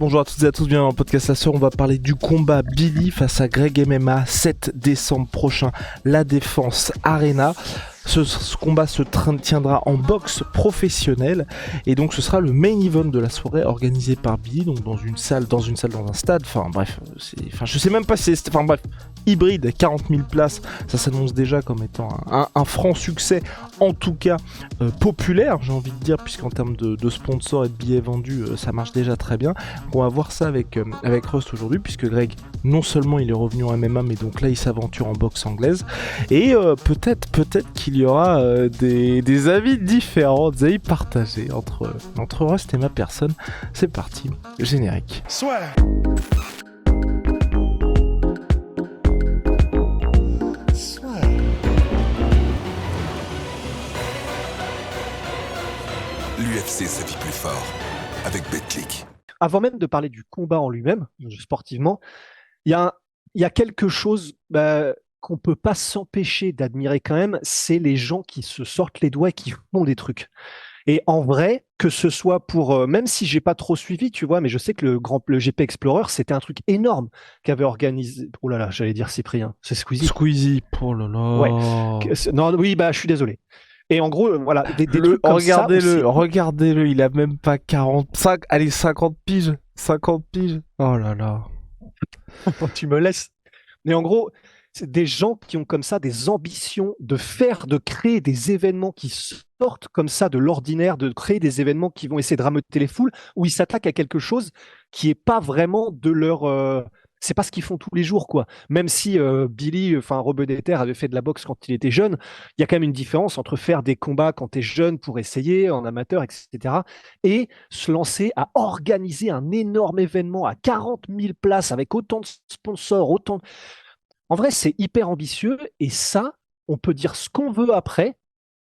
Bonjour à toutes et à tous, bienvenue dans le podcast La Sœur. On va parler du combat Billy face à Greg MMA, 7 décembre prochain, La Défense Arena. Ce combat se tiendra en boxe professionnelle et donc ce sera le main event de la soirée organisé par Billy, donc dans une salle, dans un stade, je sais même pas si c'est, hybride, 40 000 places, ça s'annonce déjà comme étant un franc succès, en tout cas populaire, j'ai envie de dire, puisqu'en termes de sponsors et de billets vendus, ça marche déjà très bien. Donc on va voir ça avec Rust aujourd'hui, puisque Greg, non seulement il est revenu en MMA, mais donc là il s'aventure en boxe anglaise, et peut-être qu'il y aura des avis différents, des avis partagés entre Rust et ma personne. C'est parti, générique. Soit. L'UFC se vit plus fort avec BetClick. Avant même de parler du combat en lui-même, sportivement, il y a quelque chose qu'on ne peut pas s'empêcher d'admirer quand même, c'est les gens qui se sortent les doigts et qui font des trucs. Et en vrai, que ce soit pour, même si j'ai pas trop suivi, tu vois, mais je sais que le GP Explorer, c'était un truc énorme qu'avait organisé. Oh là là, j'allais dire Cyprien, c'est Squeezie. Squeezie, oh là là. Ouais. Non, oui, je suis désolé. Et en gros, voilà, des trucs comme regardez-le, il a même pas 45, allez, 50 piges. 50 piges. Oh là là. Tu me laisses. Mais en gros, c'est des gens qui ont comme ça des ambitions de créer des événements qui sortent comme ça de l'ordinaire, de créer des événements qui vont essayer de rameuter les foules, où ils s'attaquent à quelque chose qui est pas vraiment de leur... c'est pas ce qu'ils font tous les jours, quoi. Même si Billy, Robedeter avait fait de la boxe quand il était jeune, il y a quand même une différence entre faire des combats quand tu es jeune pour essayer, en amateur, etc., et se lancer à organiser un énorme événement à 40 000 places avec autant de sponsors, En vrai, c'est hyper ambitieux, et ça, on peut dire ce qu'on veut après.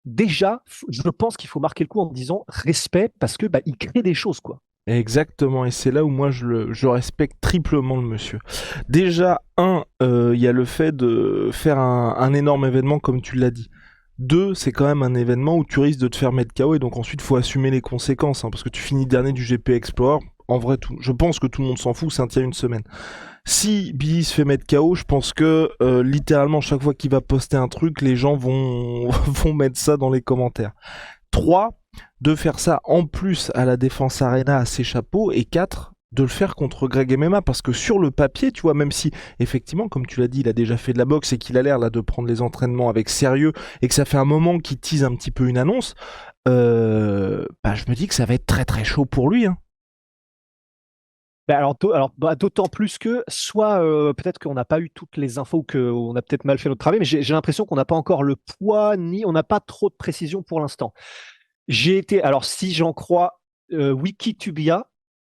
Déjà, je pense qu'il faut marquer le coup en disant respect, parce que il crée des choses, quoi. Exactement, et c'est là où moi je respecte triplement le monsieur. Déjà, il y a le fait de faire un énorme événement comme tu l'as dit. 2, c'est quand même un événement où tu risques de te faire mettre KO et donc ensuite faut assumer les conséquences, parce que tu finis dernier du GP Explorer. En vrai, je pense que tout le monde s'en fout, ça tient une semaine. Si Billy se fait mettre KO, je pense que littéralement chaque fois qu'il va poster un truc, les gens vont mettre ça dans les commentaires. 3, de faire ça en plus à la Défense Arena à ses chapeaux, et 4, de le faire contre Greg MMA, parce que sur le papier, tu vois, même si effectivement, comme tu l'as dit, il a déjà fait de la boxe et qu'il a l'air là de prendre les entraînements avec sérieux et que ça fait un moment qu'il tease un petit peu une annonce, je me dis que ça va être très très chaud pour lui, hein. D'autant plus que, soit peut-être qu'on n'a pas eu toutes les infos ou qu'on a peut-être mal fait notre travail, mais j'ai l'impression qu'on n'a pas encore le poids, ni on n'a pas trop de précision pour l'instant. Alors si j'en crois Wikitubia,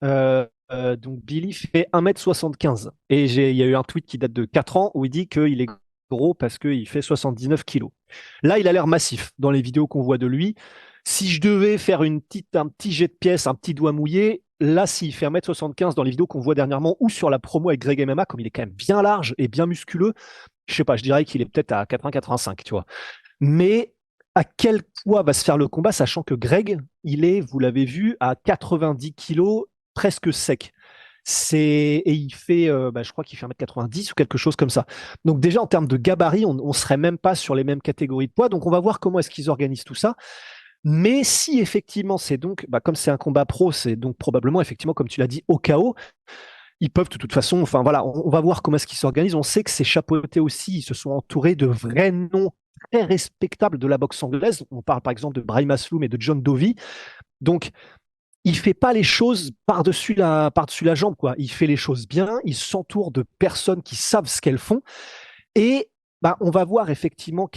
donc Billy fait 1m75. Et il y a eu un tweet qui date de 4 ans où il dit qu'il est gros parce qu'il fait 79 kilos. Là, il a l'air massif dans les vidéos qu'on voit de lui. Si je devais faire un petit jet de pièce, un petit doigt mouillé, là, s'il fait 1m75 dans les vidéos qu'on voit dernièrement ou sur la promo avec Greg MMA, comme il est quand même bien large et bien musculeux, je sais pas, je dirais qu'il est peut-être à 80-85, tu vois. Mais à quel poids va se faire le combat, sachant que Greg, il est, vous l'avez vu, à 90 kilos, presque sec. Et il fait, je crois qu'il fait 1m90 ou quelque chose comme ça. Donc déjà, en termes de gabarit, on ne serait même pas sur les mêmes catégories de poids. Donc on va voir comment est-ce qu'ils organisent tout ça. Mais si effectivement, c'est donc, comme c'est un combat pro, c'est donc probablement, effectivement, comme tu l'as dit, au KO, ils peuvent de toute façon, on va voir comment est-ce qu'ils s'organisent. On sait que c'est chapeauté aussi, ils se sont entourés de vrais noms très respectables de la boxe anglaise. On parle par exemple de Brahim Asloum et de John Dovey. Donc, il fait pas les choses par-dessus la jambe, quoi. Il fait les choses bien, il s'entoure de personnes qui savent ce qu'elles font. Et on va voir effectivement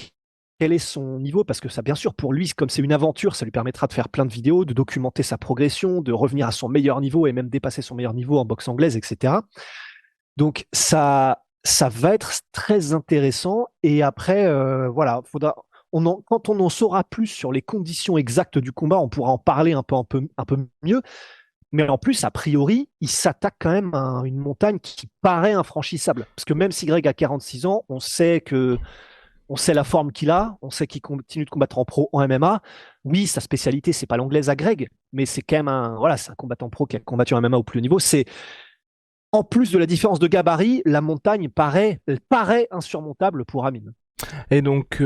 quel est son niveau, parce que ça, bien sûr, pour lui, comme c'est une aventure, ça lui permettra de faire plein de vidéos, de documenter sa progression, de revenir à son meilleur niveau et même dépasser son meilleur niveau en boxe anglaise, etc. Donc ça va être très intéressant. Et après, quand on en saura plus sur les conditions exactes du combat, on pourra en parler un peu mieux. Mais en plus, a priori, il s'attaque quand même à une montagne qui paraît infranchissable. Parce que même si Greg a 46 ans, on sait que On sait la forme qu'il a, on sait qu'il continue de combattre en pro en MMA. Oui, sa spécialité, c'est pas l'anglaise à Greg, mais c'est quand même c'est un combattant pro qui a combattu en MMA au plus haut niveau. C'est en plus de la différence de gabarit, la montagne paraît insurmontable pour Amin. Et donc,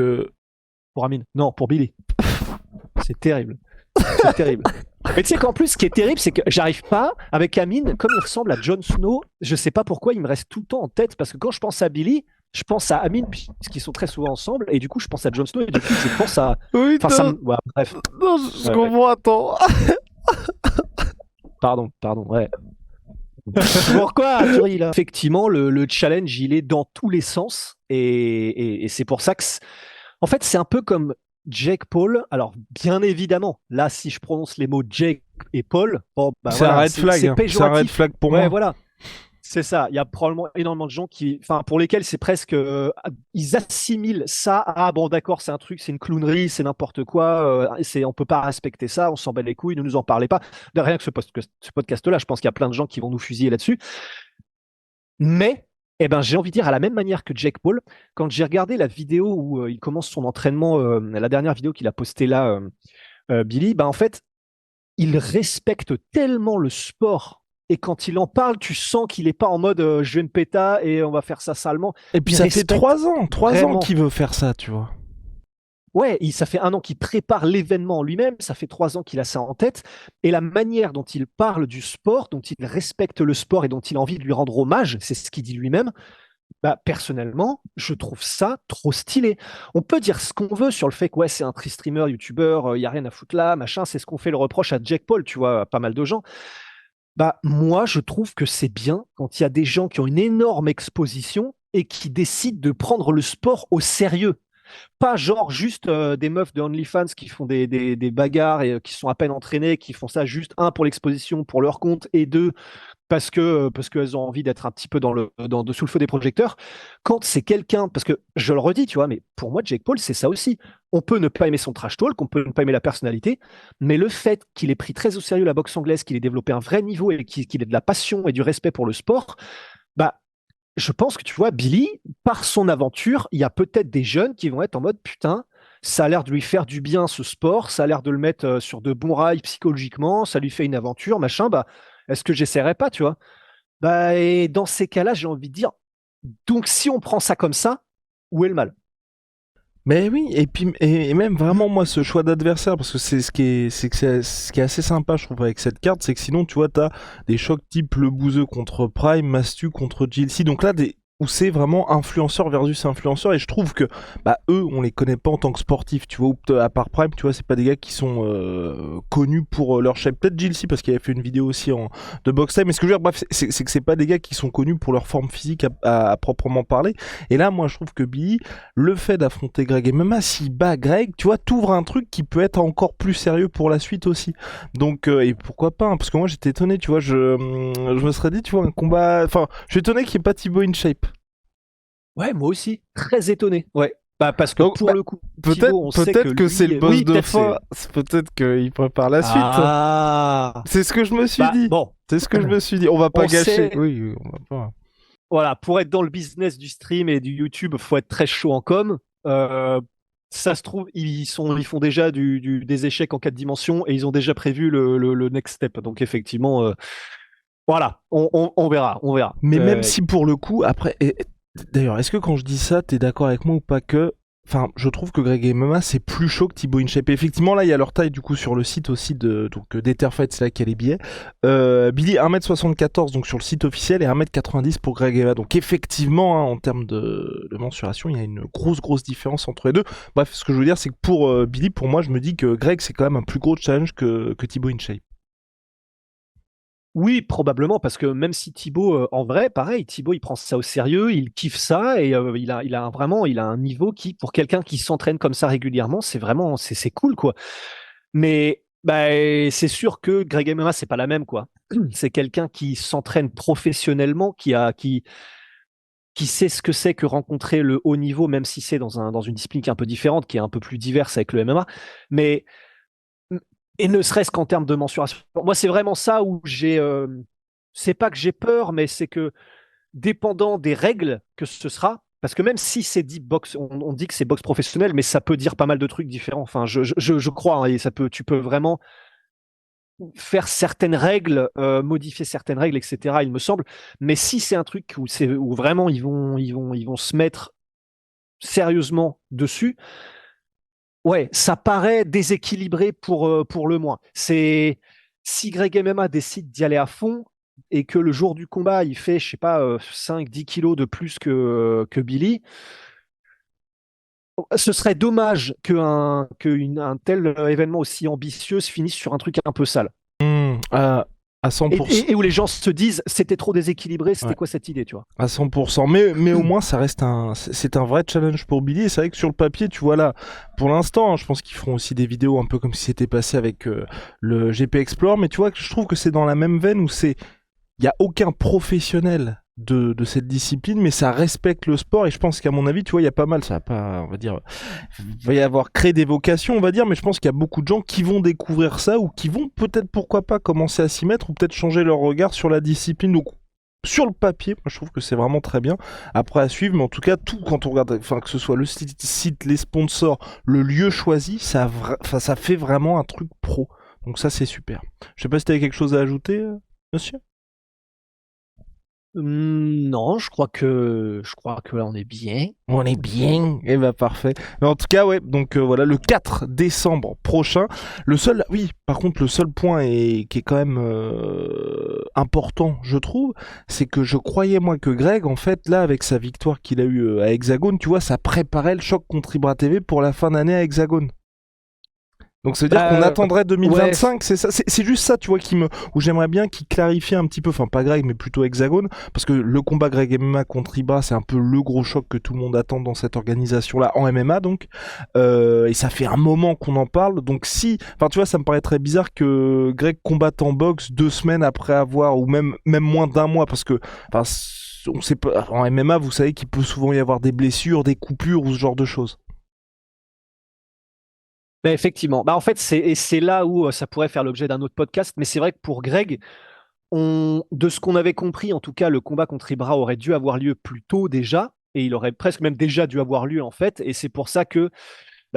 Pour Amin, non, pour Billy. C'est terrible. C'est terrible. Mais tu sais qu'en plus, ce qui est terrible, c'est que j'arrive pas avec Amin, comme il ressemble à Jon Snow, je sais pas pourquoi il me reste tout le temps en tête, parce que quand je pense à Billy, je pense à Amin, puisqu'ils sont très souvent ensemble, et du coup, je pense à Jon Snow, et du coup, je pense à. oui, Enfin, ça me. Ouais, bref. non, je Ouais, comprends, attends. Pardon, ouais. Pourquoi, Arthurie, là effectivement, le challenge, il est dans tous les sens, et c'est pour ça que. En fait, c'est un peu comme Jake Paul. Alors, bien évidemment, là, si je prononce les mots Jake et Paul, bon, bah C'est voilà, un red flag. c'est C'est un red péjoratif. flag pour Ouais, moi. voilà. C'est ça. Il y a probablement énormément de gens pour lesquels c'est presque, ils assimilent ça à bon, d'accord, c'est un truc, c'est une clownerie, c'est n'importe quoi. On peut pas respecter ça, on s'en bat les couilles, ne nous en parlez pas. De rien que ce podcast-là, je pense qu'il y a plein de gens qui vont nous fusiller là-dessus. Mais, j'ai envie de dire à la même manière que Jake Paul, quand j'ai regardé la vidéo où il commence son entraînement, la dernière vidéo qu'il a postée là, Billy, en fait, il respecte tellement le sport. Et quand il en parle, tu sens qu'il n'est pas en mode je vais me péta et on va faire ça salement. Et puis Il ça fait respecte 3 ans vraiment. qu'il veut faire ça, tu vois. Ouais, ça fait 1 an qu'il prépare l'événement lui-même, ça fait 3 ans qu'il a ça en tête, et la manière dont il parle du sport, dont il respecte le sport et dont il a envie de lui rendre hommage, c'est ce qu'il dit lui-même, personnellement, je trouve ça trop stylé. On peut dire ce qu'on veut sur le fait que ouais, c'est un streamer, youtubeur, il y a rien à foutre là, machin, c'est ce qu'on fait le reproche à Jake Paul, tu vois, à pas mal de gens. Moi, je trouve que c'est bien quand il y a des gens qui ont une énorme exposition et qui décident de prendre le sport au sérieux. Pas genre juste des meufs de OnlyFans qui font des bagarres et qui sont à peine entraînées, qui font ça juste, un, pour l'exposition, pour leur compte, et deux, parce qu'elles ont envie d'être un petit peu sous le feu des projecteurs. Quand c'est quelqu'un, parce que je le redis, tu vois, mais pour moi, Jake Paul, c'est ça aussi. On peut ne pas aimer son trash talk, on peut ne pas aimer la personnalité, mais le fait qu'il ait pris très au sérieux la boxe anglaise, qu'il ait développé un vrai niveau et qu'il ait de la passion et du respect pour le sport, bah, je pense que tu vois, Billy, par son aventure, il y a peut-être des jeunes qui vont être en mode putain, ça a l'air de lui faire du bien ce sport, ça a l'air de le mettre sur de bons rails psychologiquement, ça lui fait une aventure, machin, est-ce que j'essaierai pas, tu vois? Et dans ces cas-là, j'ai envie de dire, donc si on prend ça comme ça, où est le mal? Mais oui, et puis et même vraiment moi ce choix d'adversaire, parce que c'est ce qui est assez sympa je trouve avec cette carte, c'est que sinon tu vois t'as des chocs type le Bouzeux contre Prime, Mastu contre GLC, donc là où c'est vraiment influenceur versus influenceur, et je trouve que eux on les connaît pas en tant que sportifs, tu vois, à part Prime, tu vois, c'est pas des gars qui sont connus pour leur shape, peut-être GLC parce qu'il avait fait une vidéo aussi de box time, mais ce que je veux dire, bref, c'est que c'est pas des gars qui sont connus pour leur forme physique à proprement parler, et là moi je trouve que Billy, le fait d'affronter Greg et même s'il bat Greg, tu vois, t'ouvres un truc qui peut être encore plus sérieux pour la suite aussi. Donc, et pourquoi pas, hein, parce que moi j'étais étonné, tu vois, je me serais dit, tu vois, un combat. Enfin, je suis étonné qu'il n'y ait pas Thibaut InShape. Ouais, moi aussi, très étonné. Ouais, parce que Donc, pour le coup, Thibaut, on sait peut-être que lui, c'est le boss oui, de peut-être fin, peut-être qu'il prépare la suite. Ah, C'est ce que je me suis dit. bon, C'est ce que je me suis dit. On va pas on gâcher. sait, Oui, on va pas. voilà, pour être dans le business du stream et du YouTube, faut être très chaud en com. Euh, Ça se trouve, ils font déjà des échecs en 4 dimensions et ils ont déjà prévu le next step. Donc effectivement, voilà, on verra, on verra. Mais même si pour le coup, après, d'ailleurs, est-ce que quand je dis ça, t'es d'accord avec moi ou pas que, enfin, je trouve que Greg MMA c'est plus chaud que Thibaut InShape. Et effectivement, là, il y a leur taille du coup sur le site aussi donc d'Etherfight, c'est là qu'il y a les billets. Billy 1m74 donc sur le site officiel et 1m90 pour Greg MMA. Donc effectivement, hein, en termes de mensuration, il y a une grosse différence entre les deux. Bref, ce que je veux dire, c'est que pour Billy, pour moi, je me dis que Greg c'est quand même un plus gros challenge que Thibaut InShape. Oui, probablement, parce que même si Thibaut, en vrai, pareil, Thibaut, il prend ça au sérieux, il kiffe ça, et il a un niveau qui, pour quelqu'un qui s'entraîne comme ça régulièrement, c'est vraiment, c'est cool, quoi. Mais c'est sûr que Greg MMA, c'est pas la même, quoi. C'est quelqu'un qui s'entraîne professionnellement, qui sait ce que c'est que rencontrer le haut niveau, même si c'est dans une discipline qui est un peu différente, qui est un peu plus diverse avec le MMA. Mais et ne serait-ce qu'en termes de mensuration. Moi, c'est vraiment ça où c'est pas que j'ai peur, mais c'est que dépendant des règles que ce sera, Parce que même si c'est dit boxe, on dit que c'est boxe professionnelle, mais ça peut dire pas mal de trucs différents. Enfin, je crois, hein, et tu peux vraiment faire certaines règles, modifier certaines règles, etc. Il me semble. Mais si c'est un truc où vraiment ils vont se mettre sérieusement dessus, ouais, ça paraît déséquilibré pour le moins. C'est si Greg MMA décide d'y aller à fond et que le jour du combat, il fait, je sais pas, 5-10 kilos de plus que Billy, ce serait dommage qu'un tel événement aussi ambitieux se finisse sur un truc un peu sale. À 100%. Et où les gens se disent c'était trop déséquilibré, c'était Ouais. quoi cette idée, tu vois? À 100%, mais au moins ça reste c'est un vrai challenge pour Billy. Et c'est vrai que sur le papier, tu vois là, pour l'instant, hein, je pense qu'ils feront aussi des vidéos un peu comme si c'était passé avec le GP Explore, mais tu vois que je trouve que c'est dans la même veine où il y a aucun professionnel de cette discipline, mais ça respecte le sport. Et je pense qu'à mon avis, tu vois, il y a pas mal, ça va pas, on va dire, il va y avoir créé des vocations, on va dire, mais je pense qu'il y a beaucoup de gens qui vont découvrir ça ou qui vont peut-être, pourquoi pas, commencer à s'y mettre ou peut-être changer leur regard sur la discipline. Donc sur le papier, moi je trouve que c'est vraiment très bien. Après à suivre, mais en tout cas, tout quand on regarde, enfin que ce soit le site, les sponsors, le lieu choisi, ça fait vraiment un truc pro. Donc ça c'est super. Je sais pas si tu avais quelque chose à ajouter, monsieur. Non, je crois que là on est bien. On est bien, et bah parfait. Mais en tout cas, ouais, donc voilà, le 4 décembre prochain. Oui, par contre, le seul point qui est quand même important, je trouve, c'est que je croyais, moi, que Greg, en fait, là, avec sa victoire qu'il a eue à Hexagone, tu vois, ça préparait le choc contre Ibra TV pour la fin d'année à Hexagone. Donc ça veut dire qu'on attendrait 2025, ouais. C'est ça, c'est juste ça, tu vois, où j'aimerais bien qu'il clarifie un petit peu, enfin pas Greg, mais plutôt Hexagone, parce que le combat Greg MMA contre Ibra, c'est un peu le gros choc que tout le monde attend dans cette organisation-là, en MMA donc, et ça fait un moment qu'on en parle, donc enfin tu vois, ça me paraît très bizarre que Greg combatte en boxe 2 semaines après avoir, ou même moins d'un mois, parce que, enfin, on sait pas, en MMA, vous savez qu'il peut souvent y avoir des blessures, des coupures ou ce genre de choses. Ben effectivement. Bah en fait, c'est là où ça pourrait faire l'objet d'un autre podcast. Mais c'est vrai que pour Greg, de ce qu'on avait compris, en tout cas, le combat contre Ibra aurait dû avoir lieu plus tôt déjà. Et il aurait presque même déjà dû avoir lieu, en fait. Et c'est pour ça que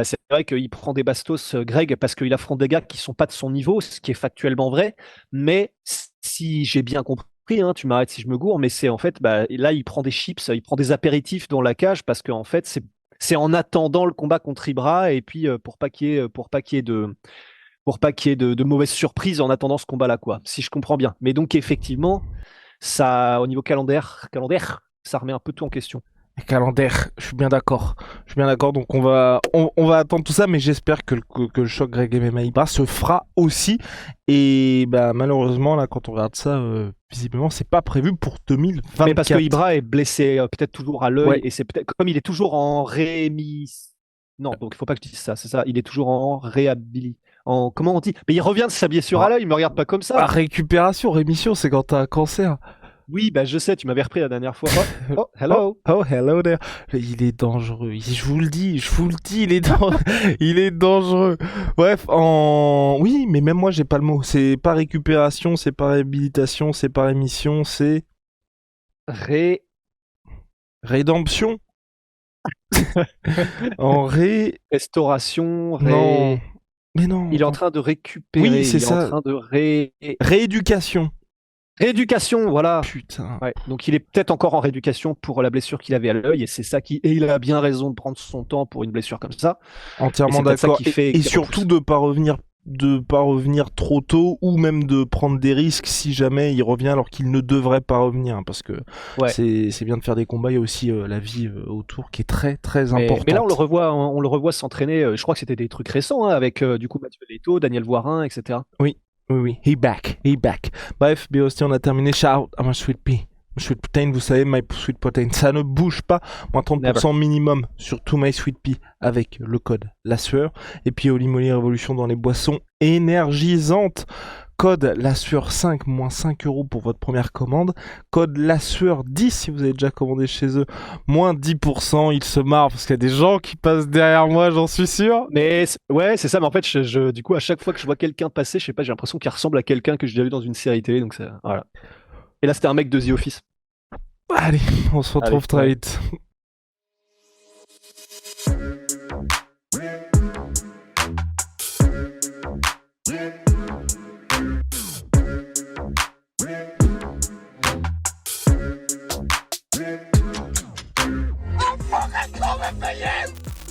c'est vrai qu'il prend des bastos, Greg, parce qu'il affronte des gars qui sont pas de son niveau, ce qui est factuellement vrai. Mais si j'ai bien compris, hein, tu m'arrêtes si je me gourre, mais c'est en fait, là, il prend des chips, il prend des apéritifs dans la cage parce qu'en fait, c'est en attendant le combat contre Ibra et puis pour pas qu'il y ait de mauvaises surprises en attendant ce combat-là, quoi. Si je comprends bien. Mais donc effectivement, ça, au niveau calendaire, ça remet un peu tout en question. Calendaire, je suis bien d'accord. Donc on va attendre tout ça, mais j'espère que le choc Greg MMA Ibra se fera aussi. Et malheureusement là, quand on regarde ça, visiblement c'est pas prévu pour 2024. Mais parce que Ibra est blessé peut-être toujours à l'œil, ouais. Et c'est peut-être comme il est toujours en Non, donc il faut pas que je dise ça. C'est ça. Il est toujours en comment on dit? Mais il revient de sa blessure à l'œil. Il me regarde pas comme ça. Récupération, rémission, c'est quand t'as un cancer. Oui, je sais, tu m'avais repris la dernière fois. Oh, hello. Oh, hello there. Il est dangereux. Je vous le dis, il est, il est dangereux. Bref, oui, mais même moi, j'ai pas le mot. C'est pas récupération, c'est pas réhabilitation, c'est pas rémission, c'est... Rédemption. Restauration, Non. Mais non. Il est en train de récupérer. Oui, c'est ça. Il est en train de Rééducation. Rééducation, voilà. Putain. Ouais, donc il est peut-être encore en rééducation pour la blessure qu'il avait à l'œil, et c'est ça et il a bien raison de prendre son temps pour une blessure comme ça. Entièrement d'accord. Et surtout de pas revenir trop tôt, ou même de prendre des risques si jamais il revient alors qu'il ne devrait pas revenir, parce que c'est bien de faire des combats. Il y a aussi la vie autour qui est très très importante. Mais là on le revoit s'entraîner. Je crois que c'était des trucs récents, hein, avec du coup Mathieu Leto, Daniel Voirin, etc. Oui. He back. Bref, Biosty, on a terminé. Shout out à my sweet pea. Sweet protein, vous savez, my sweet protein, ça ne bouge pas. Moins 30% minimum sur tout my sweet pea avec le code La Sueur. Et puis Holy Moly Révolution dans les boissons énergisantes. Code La Sueur 5, moins 5 € pour votre première commande. Code La Sueur 10 si vous avez déjà commandé chez eux, moins 10%. Ils se marrent parce qu'il y a des gens qui passent derrière moi, j'en suis sûr. Mais ouais, c'est ça. Mais en fait, du coup, à chaque fois que je vois quelqu'un passer, je sais pas, j'ai l'impression qu'il ressemble à quelqu'un que j'ai déjà vu dans une série télé. Donc voilà. Et là, c'était un mec de The Office. Allez, on se retrouve très vite. On va payer